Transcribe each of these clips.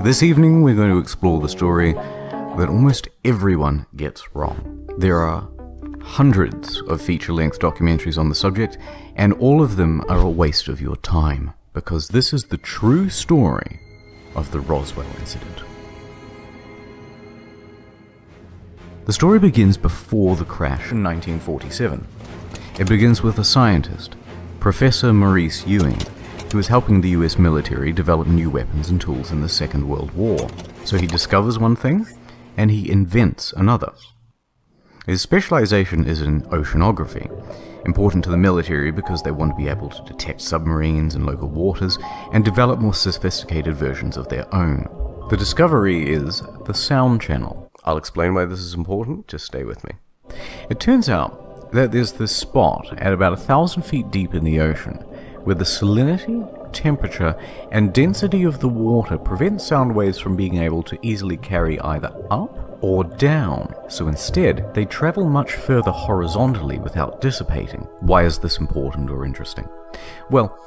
This evening we're going to explore the story that almost everyone gets wrong. There are hundreds of feature-length documentaries on the subject, and all of them are a waste of your time, because this is the true story of the Roswell incident. The story begins before the crash in 1947. It begins with a scientist, Professor Maurice Ewing, who was helping the US military develop new weapons and tools in the Second World War. So he discovers one thing, and he invents another. His specialization is in oceanography, important to the military because they want to be able to detect submarines in local waters and develop more sophisticated versions of their own. The discovery is the sound channel. I'll explain why this is important, just stay with me. It turns out that there's this spot at about 1,000 feet deep in the ocean where the salinity, temperature, and density of the water prevent sound waves from being able to easily carry either up or down. So instead, they travel much further horizontally without dissipating. Why is this important or interesting? Well,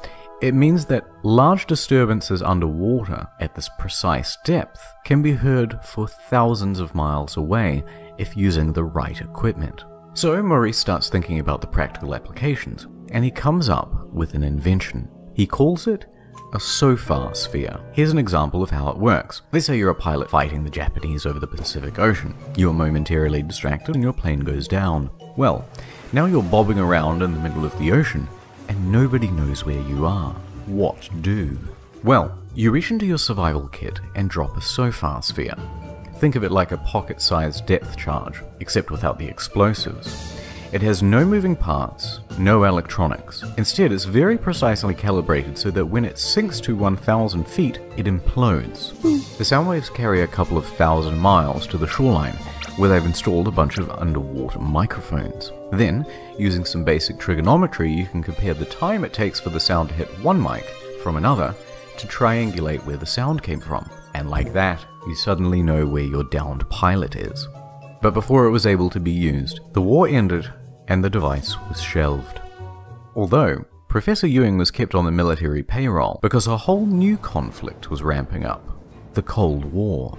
it means that large disturbances underwater at this precise depth can be heard for thousands of miles away if using the right equipment. So Maurice starts thinking about the practical applications, and he comes up with an invention. He calls it a SOFAR sphere. Here's an example of how it works. Let's say you're a pilot fighting the Japanese over the Pacific Ocean. You're momentarily distracted and your plane goes down. Well, now you're bobbing around in the middle of the ocean, and nobody knows where you are. What do? Well, you reach into your survival kit and drop a SOFAR sphere. Think of it like a pocket-sized depth charge, except without the explosives. It has no moving parts, no electronics. Instead, it's very precisely calibrated so that when it sinks to 1,000 feet, it implodes. The sound waves carry a couple of thousand miles to the shoreline, where they've installed a bunch of underwater microphones. Then, using some basic trigonometry, you can compare the time it takes for the sound to hit one mic from another to triangulate where the sound came from. And like that, you suddenly know where your downed pilot is. But before it was able to be used, the war ended and the device was shelved. Although, Professor Ewing was kept on the military payroll because a whole new conflict was ramping up, the Cold War.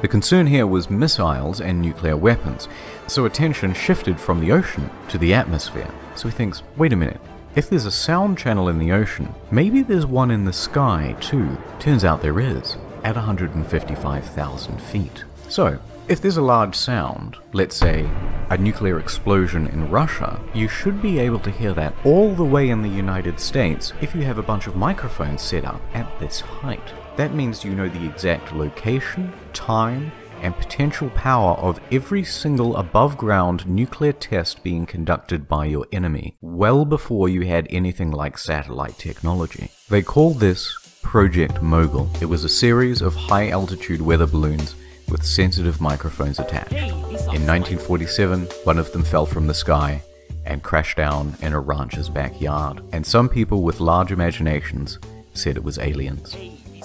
The concern here was missiles and nuclear weapons, so attention shifted from the ocean to the atmosphere. So he thinks, wait a minute, if there's a sound channel in the ocean, maybe there's one in the sky too. Turns out there is, at 155,000 feet. So, if there's a large sound, let's say a nuclear explosion in Russia, you should be able to hear that all the way in the United States if you have a bunch of microphones set up at this height. That means you know the exact location, time, and potential power of every single above-ground nuclear test being conducted by your enemy, well before you had anything like satellite technology. They called this Project Mogul. It was a series of high-altitude weather balloons with sensitive microphones attached. In 1947, one of them fell from the sky and crashed down in a rancher's backyard, and some people with large imaginations said it was aliens.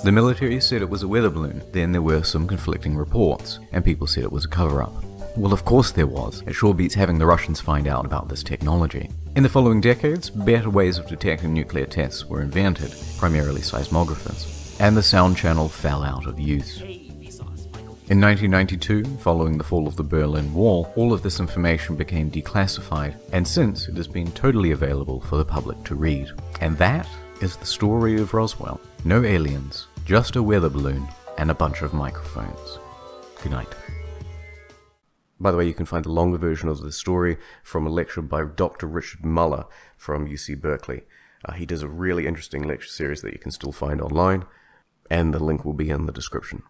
The military said it was a weather balloon. Then there were some conflicting reports, and people said it was a cover-up. Well, of course there was. It sure beats having the Russians find out about this technology. In the following decades, better ways of detecting nuclear tests were invented, primarily seismographers, and the sound channel fell out of use. In 1992, following the fall of the Berlin Wall, all of this information became declassified, and since it has been totally available for the public to read. And that is the story of Roswell. No aliens, just a weather balloon and a bunch of microphones. Good night. By the way, you can find the longer version of this story from a lecture by Dr. Richard Muller from UC Berkeley. He does a really interesting lecture series that you can still find online, and the link will be in the description.